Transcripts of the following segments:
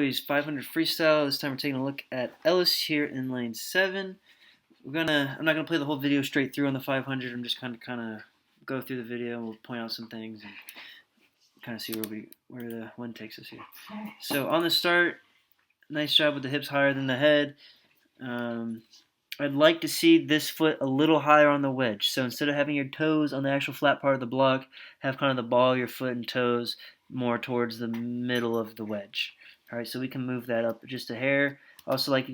boys 500 freestyle. This time we're taking a look at Ellis here in lane 7. I'm not gonna play the whole video straight through on the 500. I'm just kind of go through the video. We'll point out some things and kind of see where the wind takes us here. So on the start, nice job with the hips higher than the head. I'd like to see this foot a little higher on the wedge. So instead of having your toes on the actual flat part of the block, have kind of the ball of your foot and toes more towards the middle of the wedge. All right, so we can move that up just a hair. Also, I'd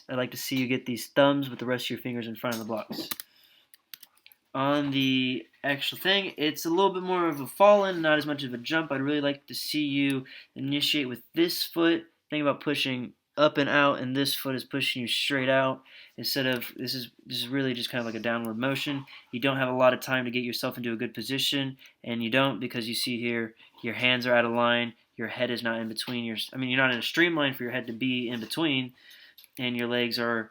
like to see you get these thumbs with the rest of your fingers in front of the blocks. On the actual thing, it's a little bit more of a fall-in, not as much of a jump. I'd really like to see you initiate with this foot. Think about pushing up and out, and this foot is pushing you straight out. Instead of this is really just kind of like a downward motion. You don't have a lot of time to get yourself into a good position, and you don't because you see here your hands are out of line. Your head is not in between. You're not in a streamline for your head to be in between, and your legs are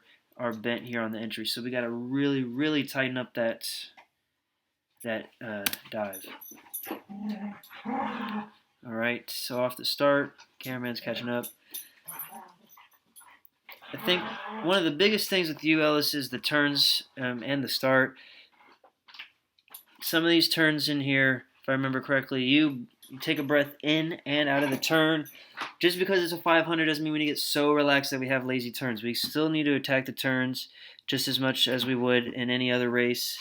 bent here on the entry. So we got to really tighten up that dive. All right. So off the start, cameraman's catching up. I think one of the biggest things with you, Ellis, is the turns and the start. Some of these turns in here, if I remember correctly, you take a breath in and out of the turn. Just because it's a 500 doesn't mean we need to get so relaxed that we have lazy turns. We still need to attack the turns just as much as we would in any other race.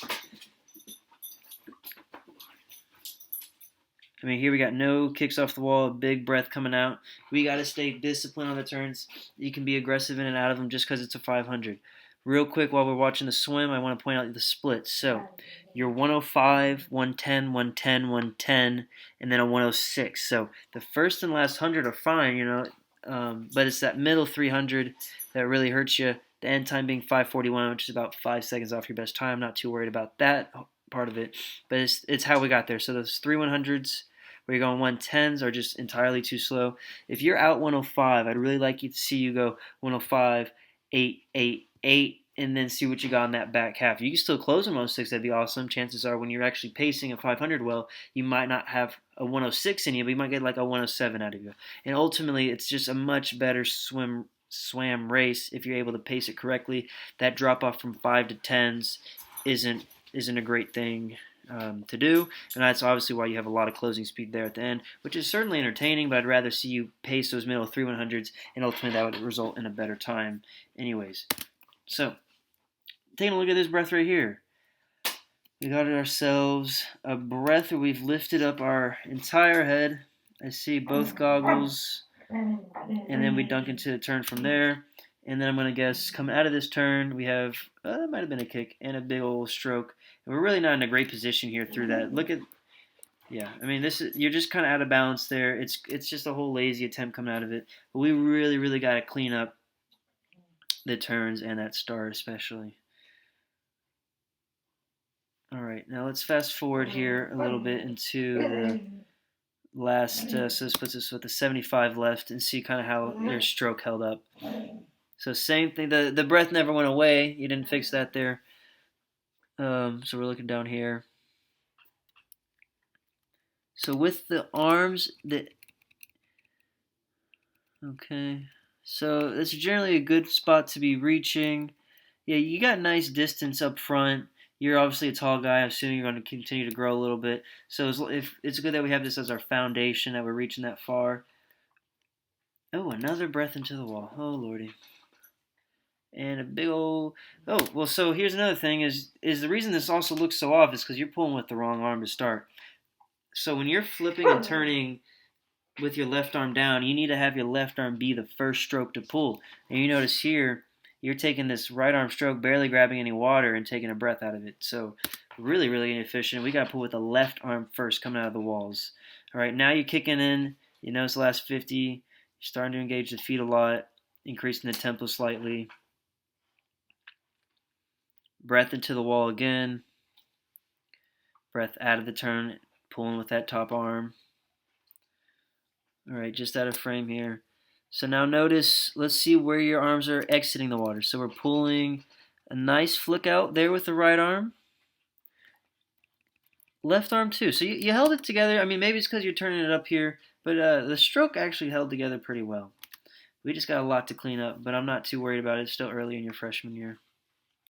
I mean, here we got no kicks off the wall, a big breath coming out. We got to stay disciplined on the turns. You can be aggressive in and out of them just because it's a 500. Real quick, while we're watching the swim, I want to point out the splits. So, you're 105, 110, 110, 110, and then a 106. So, the first and last 100 are fine, but it's that middle 300 that really hurts you. The end time being 5:41, which is about 5 seconds off your best time. Not too worried about that part of it, but it's how we got there. So, those 3 100s where you're going 110s are just entirely too slow. If you're out 105, I'd really like you to see you go 105, 8, 8, 8, and then see what you got on that back half. You can still close on 106, that'd be awesome. Chances are when you're actually pacing a 500 well, you might not have a 106 in you, but you might get like a 107 out of you. And ultimately, it's just a much better swam race if you're able to pace it correctly. That drop off from 5 to 10s isn't a great thing to do, and that's obviously why you have a lot of closing speed there at the end, which is certainly entertaining, but I'd rather see you pace those middle 3 100s, and ultimately that would result in a better time anyways. So, taking a look at this breath right here. We got ourselves a breath where we've lifted up our entire head. I see both goggles, and then we dunk into the turn from there. And then I'm going to guess coming out of this turn, we have, that might have been a kick and a big old stroke. And we're really not in a great position here through that. Look at, yeah, I mean, you're just kind of out of balance there. It's just a whole lazy attempt coming out of it. But we really got to clean up the turns and that start especially. All right, now let's fast forward here a little bit into the last, so this puts us with the 75 left and see kind of how your stroke held up. So same thing, the breath never went away. You didn't fix that there. So we're looking down here. So with the arms, okay. So that's generally a good spot to be reaching. Yeah, you got nice distance up front. You're obviously a tall guy. I'm assuming you're going to continue to grow a little bit. So if it's good that we have this as our foundation, that we're reaching that far. Oh, another breath into the wall. Oh, Lordy. And a big old, oh, well, so here's another thing is the reason this also looks so off is because you're pulling with the wrong arm to start. So when you're flipping and turning with your left arm down, you need to have your left arm be the first stroke to pull. And you notice here, you're taking this right arm stroke, barely grabbing any water and taking a breath out of it. So really inefficient. We got to pull with the left arm first coming out of the walls. All right, now you're kicking in. You notice the last 50. You're starting to engage the feet a lot, increasing the tempo slightly. Breath into the wall again. Breath out of the turn, pulling with that top arm. All right, just out of frame here. So now notice, let's see where your arms are exiting the water. So we're pulling a nice flick out there with the right arm. Left arm too. So you held it together. I mean, maybe it's because you're turning it up here, but the stroke actually held together pretty well. We just got a lot to clean up, but I'm not too worried about it. It's still early in your freshman year.